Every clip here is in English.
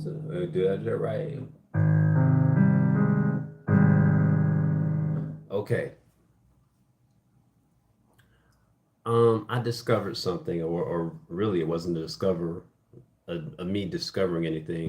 So do I do that right? Okay. I discovered something, or really, it wasn't a me discovering anything.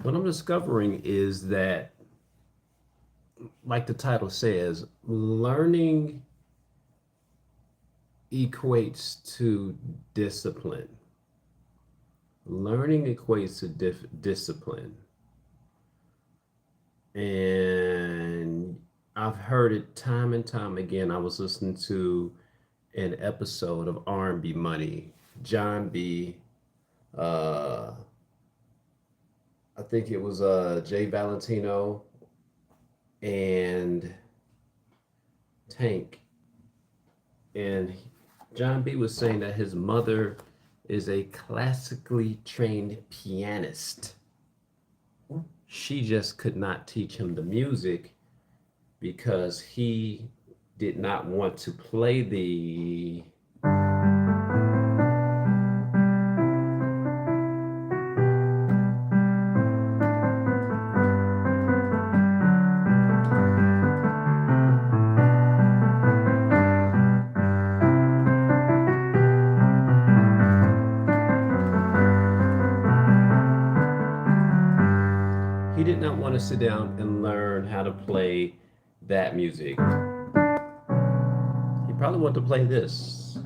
What I'm discovering is that, like the title says, learning equates to discipline. Learning equates to discipline. And I've heard it time and time again. I was listening to an episode of R&B Money. John B. Uh, I think it was Jay Valentino and Tank. And John B was saying that his mother is a classically trained pianist. She just could not teach him the music because he did not want to play the he did not want to sit down and learn how to play that music. He probably wanted to play this.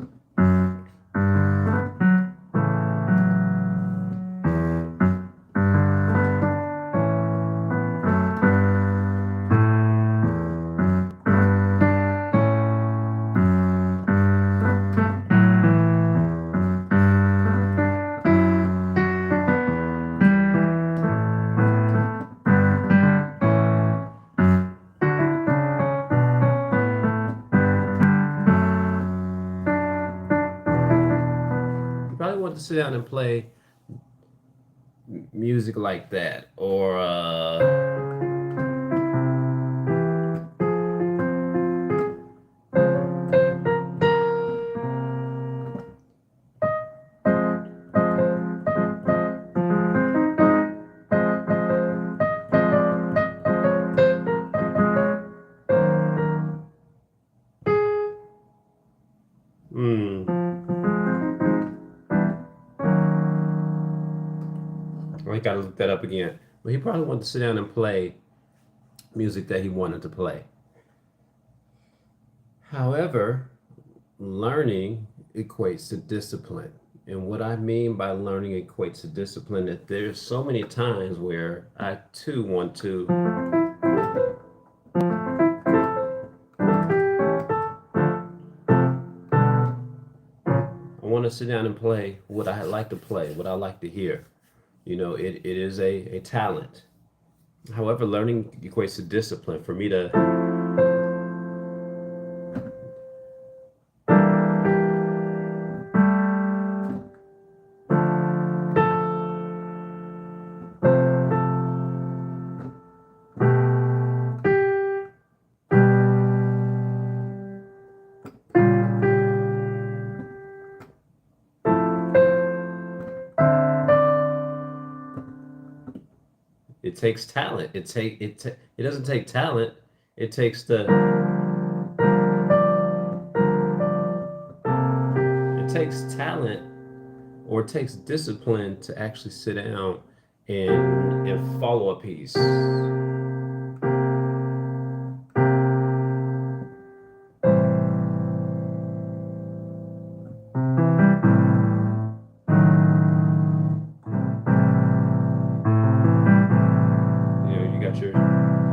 He probably wanted to sit down and play music like that, or I gotta look that up again. But he probably wanted to sit down and play music that he wanted to play. However, learning equates to discipline. And what I mean by learning equates to discipline, that there's so many times where I too want to sit down and play what I like to play, what I like to hear. It is a talent. However, learning equates to discipline. For me to it takes talent. It doesn't take talent. It takes the it takes talent, or it takes discipline to actually sit down and follow a piece. You got your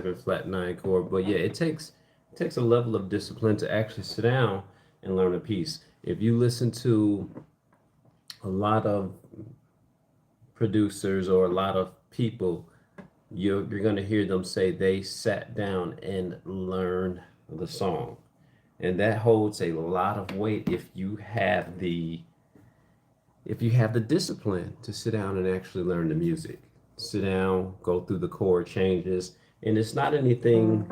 D7 flat 9 chord. But yeah, it takes a level of discipline to actually sit down and learn a piece. If you listen to a lot of producers or a lot of people, you're going to hear them say they sat down and learned the song. And that holds a lot of weight if you have the discipline to sit down and actually learn the music. Sit down, go through the chord changes, and it's not anything.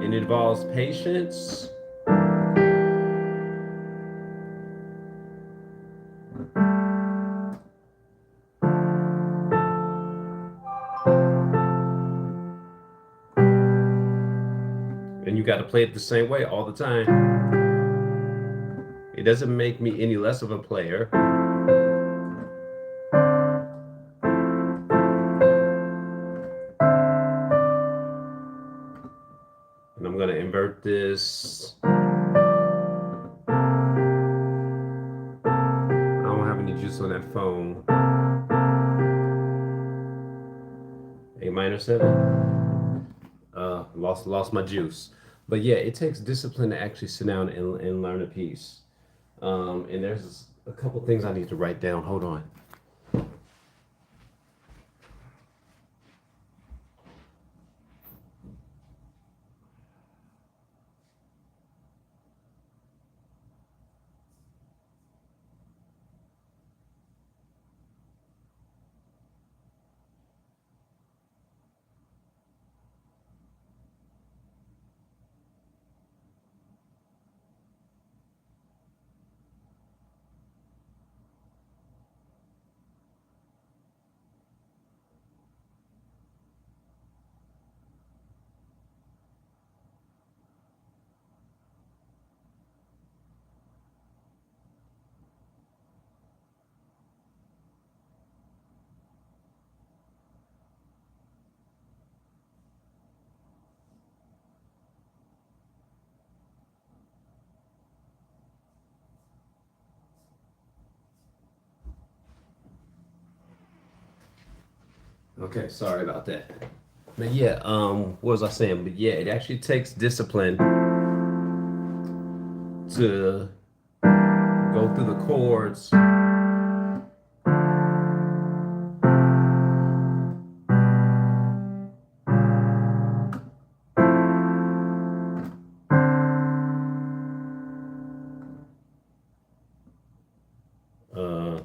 It involves patience. And you got to play it the same way all the time. It doesn't make me any less of a player. And I'm going to invert this. I don't have any juice on that phone. A minor 7. Lost my juice. But yeah, it takes discipline to actually sit down and learn a piece. And there's a couple things I need to write down. Hold on. Okay, sorry about that. But yeah, what was I saying? But yeah, it actually takes discipline to go through the chords. Uh,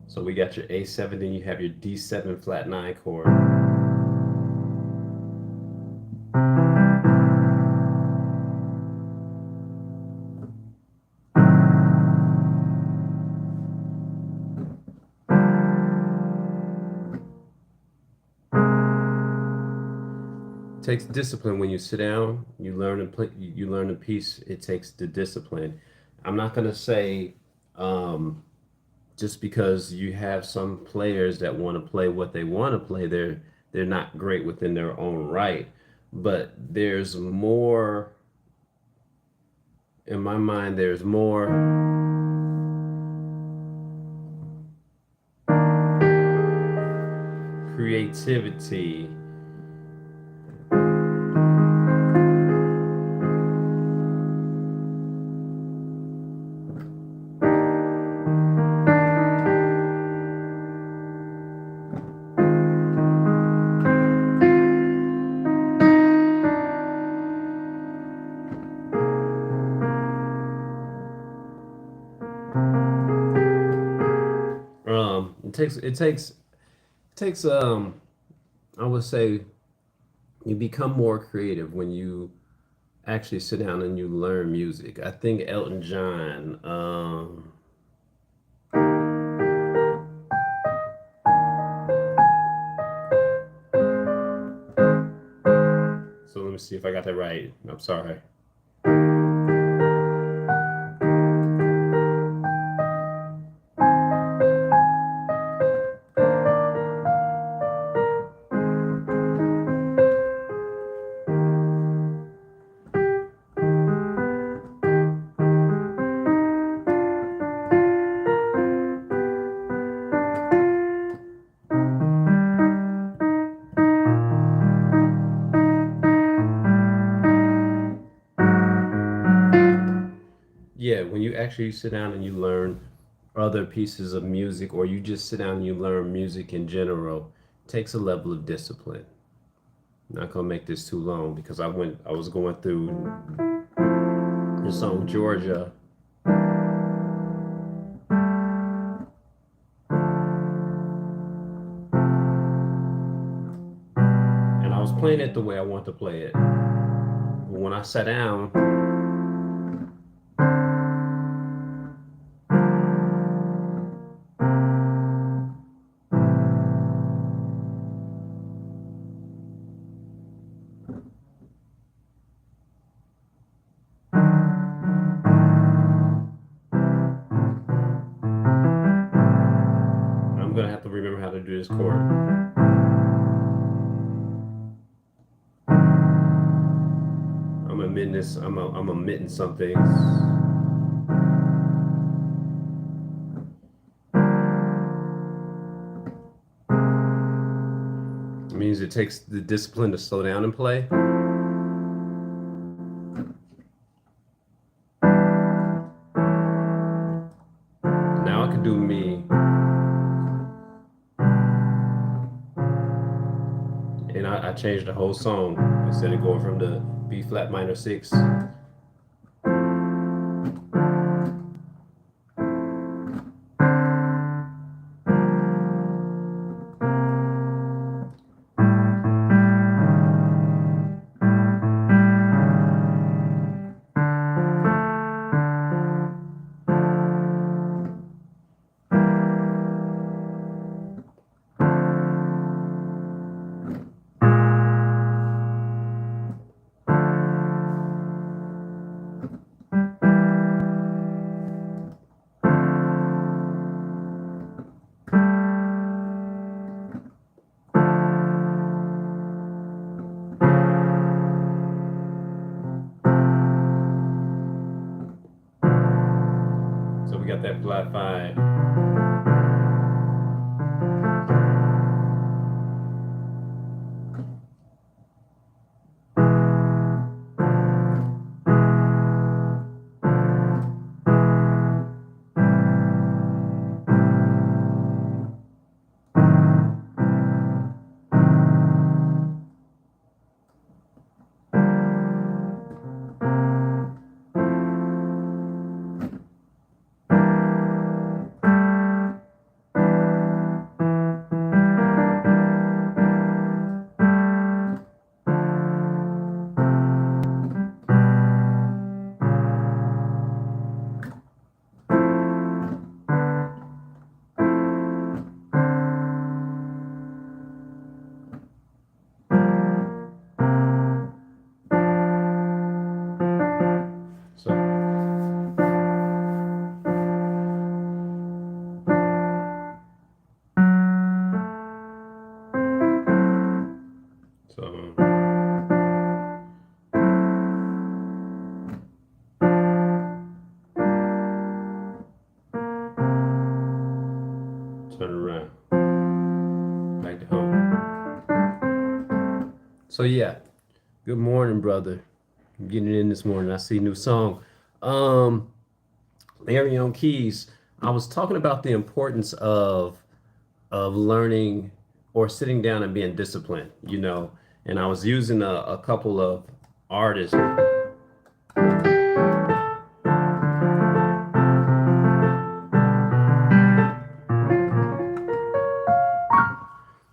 so we got your A7, then you have your D7 flat 9 chord. Takes discipline when you sit down, you learn and play, you learn a piece. It takes the discipline. I'm not gonna say just because you have some players that want to play what they want to play, they're not great within their own right. But there's more in my mind. There's more creativity. It takes I would say you become more creative when you actually sit down and you learn music. I think Elton John, so let me see if I got that right. I'm sorry. when you actually sit down and you learn other pieces of music, or you just sit down and you learn music in general, it takes a level of discipline. I'm not gonna make this too long because I was going through the song Georgia, and I was playing it the way I want to play it. But when I sat down, I'm gonna have to remember how to do this chord. I'm omitting this. I'm omitting some things. It means it takes the discipline to slow down and play. Now I can do me, and I changed the whole song instead of going from the B flat minor 6. So we got that flat 5. So, so turn around, back to home. So yeah, good morning, brother. I'm getting in this morning. I see new song. Um, Larry on keys. I was talking about the importance of learning or sitting down and being disciplined, and I was using a couple of artists.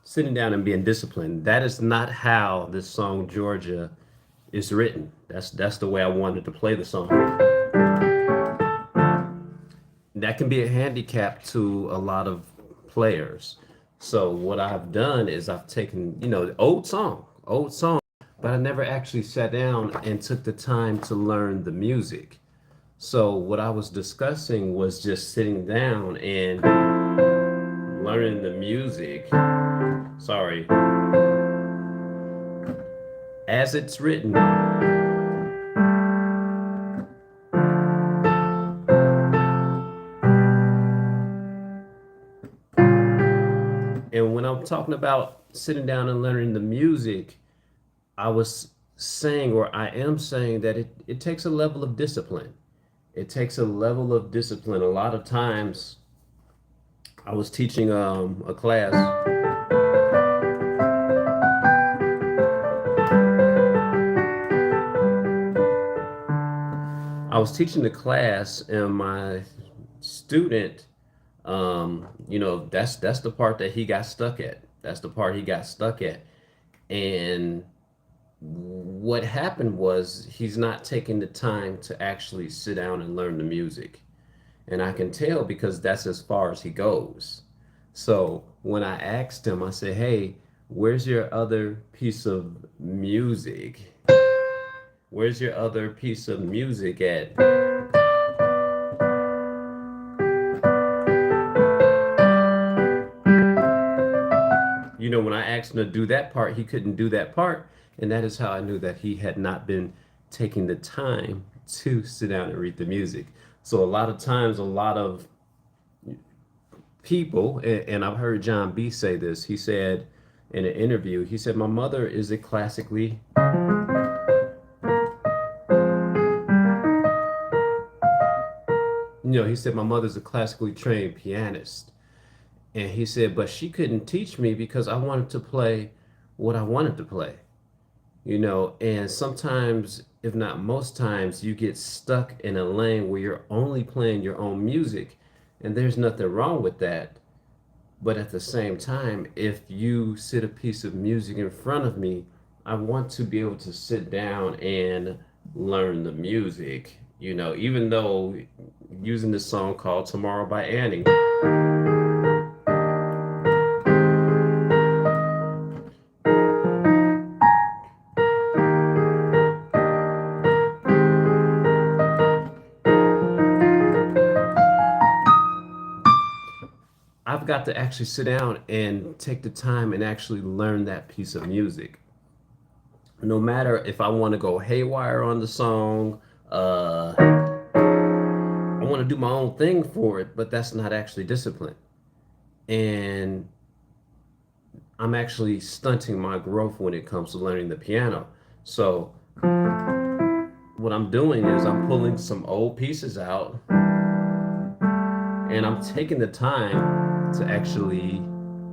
Sitting down and being disciplined. That is not how this song Georgia is written. That's the way I wanted to play the song. That can be a handicap to a lot of players. So what I've done is I've taken, the old song, but I never actually sat down and took the time to learn the music. So what I was discussing was just sitting down and learning the music. Sorry. As it's written. And when I'm talking about sitting down and learning the music, I was saying, or I am saying, that it takes a level of discipline. It takes a level of discipline. A lot of times, I was teaching a class. I was teaching the class, and my student, that's the part that he got stuck at. That's the part he got stuck at. And what happened was he's not taking the time to actually sit down and learn the music. And I can tell because that's as far as he goes. So when I asked him, I said, "Hey, where's your other piece of music? Where's your other piece of music at?" When I asked him to do that part, he couldn't do that part. And that is how I knew that he had not been taking the time to sit down and read the music. So a lot of times, a lot of people, and I've heard John B say this, he said in an interview, he said, "My mother is a classically, he said, my mother's a classically trained pianist." And he said, "But she couldn't teach me because I wanted to play what I wanted to play." And sometimes, if not most times, you get stuck in a lane where you're only playing your own music. And there's nothing wrong with that. But at the same time, if you sit a piece of music in front of me, I want to be able to sit down and learn the music. Even though using this song called Tomorrow by Annie. I've got to actually sit down and take the time and actually learn that piece of music. No matter if I want to go haywire on the song, I want to do my own thing for it, but that's not actually discipline. And I'm actually stunting my growth when it comes to learning the piano. So, what I'm doing is I'm pulling some old pieces out and I'm taking the time to actually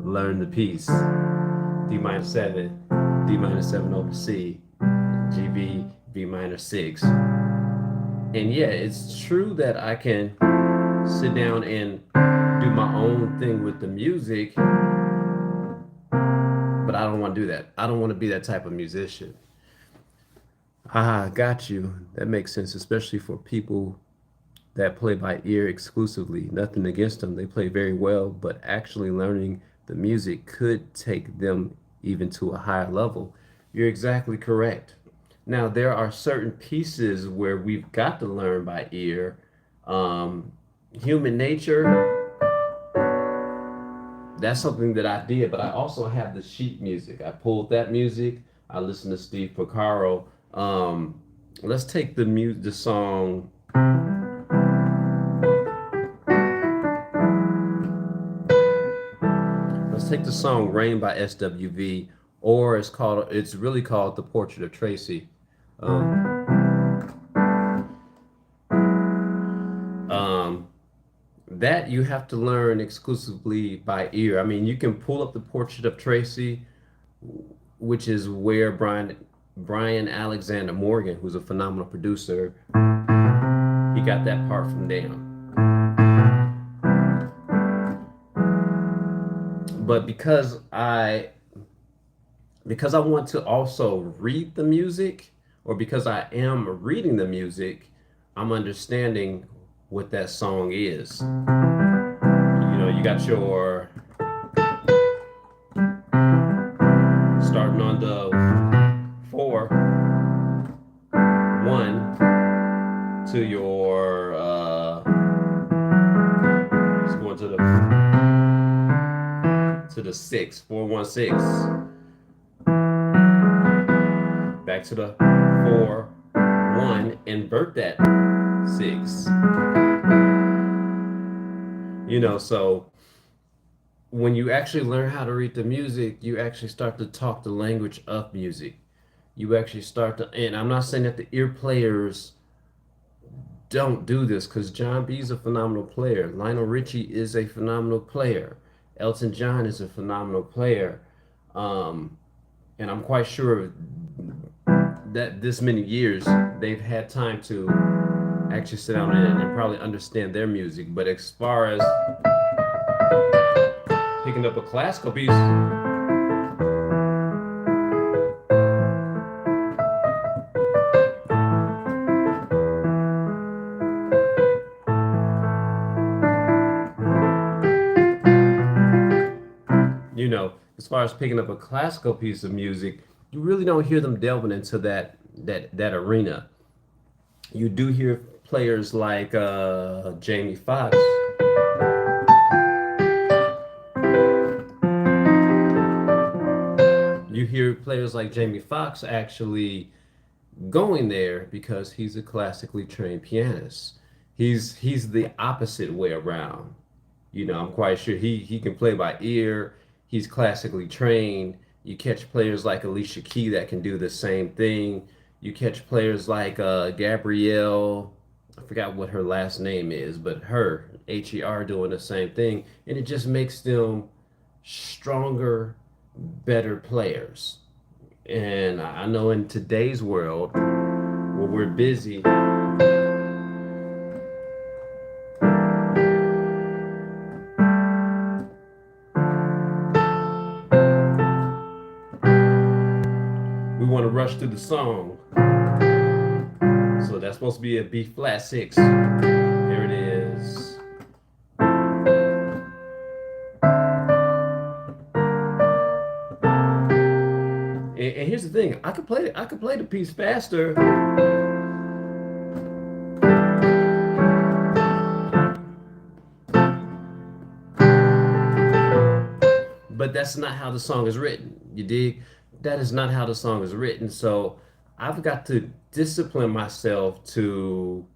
learn the piece. D minor 7, D minor 7 over C, G B, B minor 6. And yeah, it's true that I can sit down and do my own thing with the music, but I don't want to do that. I don't want to be that type of musician. Ah, got you. That makes sense, especially for people that play by ear exclusively. Nothing against them. They play very well, but actually learning the music could take them even to a higher level. You're exactly correct. Now, there are certain pieces where we've got to learn by ear. Um, Human nature, that's something that I did, but I also have the sheet music. I pulled that music. I listened to Steve Porcaro. Let's take the song. Let's take the song "Rain" by SWV, or it's really called "The Portrait of Tracy." Um, um, that you have to learn exclusively by ear. I mean, you can pull up "The Portrait of Tracy," which is where Brian Alexander Morgan, who's a phenomenal producer, he got that part from them. But because I want to also read the music, or because I am reading the music, I'm understanding what that song is. You got your starting on the 4, 1 to your just going to the 6, 4, 1, 6. Back to the 4, 1, invert that 6. So when you actually learn how to read the music, you actually start to talk the language of music. You actually start to, and I'm not saying that the ear players don't do this because John B is a phenomenal player. Lionel Richie is a phenomenal player. Elton John is a phenomenal player. Um, and I'm quite sure that this many years they've had time to actually sit down and probably understand their music. But as far as picking up a classical piece, as far as picking up a classical piece of music, you really don't hear them delving into that arena. You do hear players like Jamie Foxx. You hear players like Jamie Foxx actually going there because he's a classically trained pianist. He's the opposite way around. I'm quite sure he can play by ear. He's classically trained. You catch players like Alicia Key that can do the same thing. You catch players like Gabrielle, I forgot what her last name is, but her, HER, doing the same thing. And it just makes them stronger, better players. And I know in today's world, where we're busy, we want to rush through the song. So that's supposed to be a B flat 6. Here it is. And here's the thing, I could play the piece faster. But that's not how the song is written. You dig? That is not how the song is written. So I've got to discipline myself to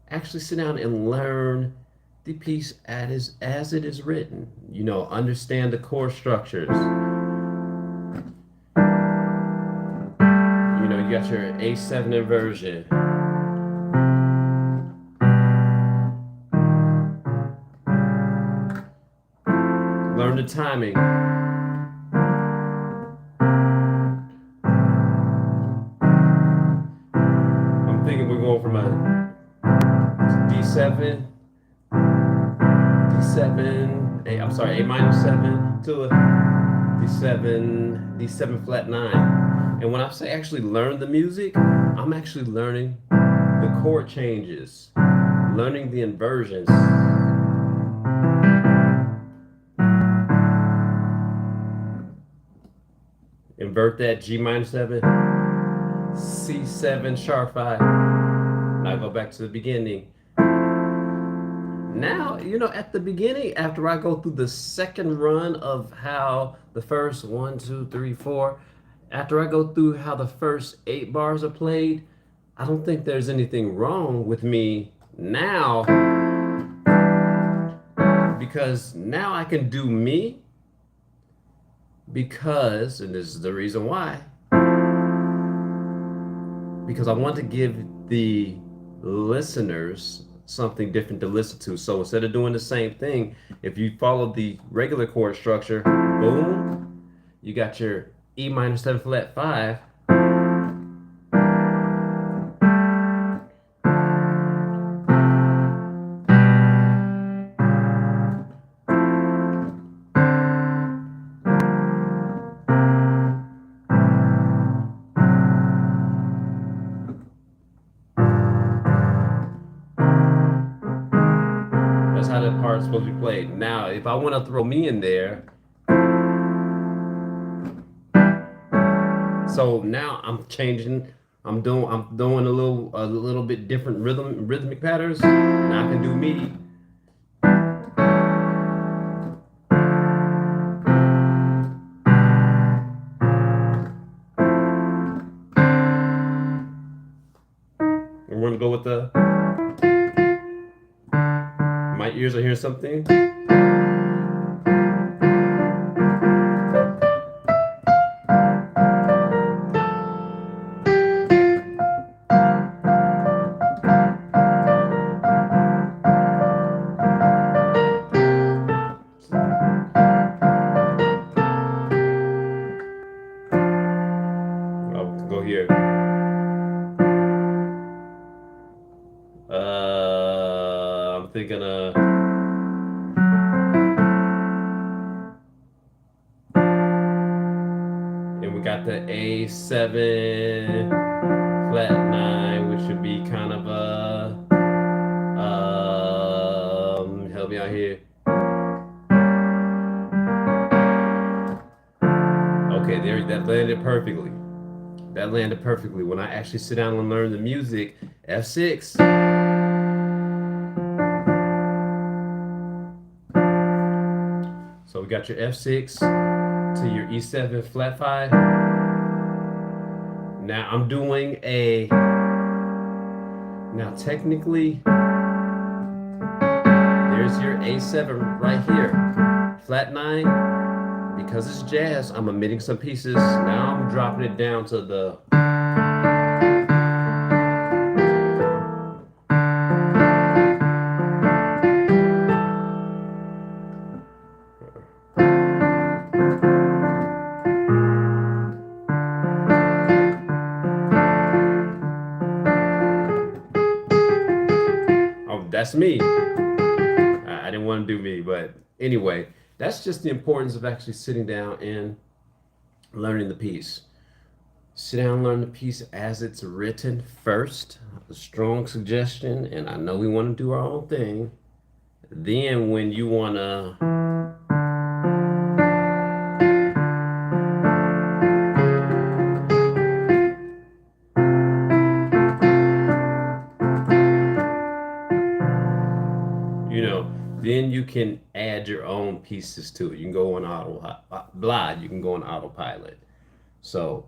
actually sit down and learn the piece as it is written. Understand the chord structures. You got your A7 inversion. Learn the timing. I'm thinking we're going from a D7, A minor 7 to a D7 flat 9. And when I say actually learn the music, I'm actually learning the chord changes, learning the inversions. Invert that G minor 7, C7 sharp 5. Now go back to the beginning. Now, at the beginning, after I go through the second run of how the first 1, 2, 3, 4, after I go through how the first 8 bars are played, I don't think there's anything wrong with me now, because now I can do me, because, and this is the reason why, because I want to give the listeners something different to listen to. So instead of doing the same thing, if you follow the regular chord structure, boom, you got your E minor 7 flat 5. That's how that part's supposed to be played. Now, if I want to throw me in there, so now I'm changing. I'm doing a little bit different rhythmic patterns. Now I can do me. And we're gonna go with the. My ears are hearing something. gonna, and we got the A7 flat 9, which would be kind of a, help me out here. Okay, there, that landed perfectly. That landed perfectly. When I actually sit down and learn the music, F6. So we got your F6 to your E7 flat 5. Now I'm doing a, now technically, there's your A7 right here. Flat 9, because it's jazz, I'm omitting some pieces. Now I'm dropping it down to the, oh, that's me. I didn't want to do me, but anyway, that's just the importance of actually sitting down and learning the piece. Sit down and learn the piece as it's written first. A strong suggestion, and I know we want to do our own thing. Then when you want to, then you can add your own pieces to it. You can go on you can go on autopilot. So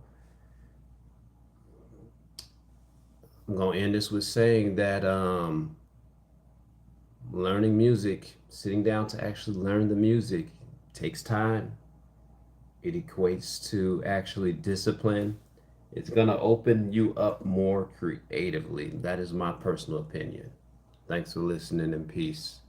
I'm gonna end this with saying that learning music, sitting down to actually learn the music, takes time. It equates to actually discipline. It's gonna open you up more creatively. That is my personal opinion. Thanks for listening, and peace.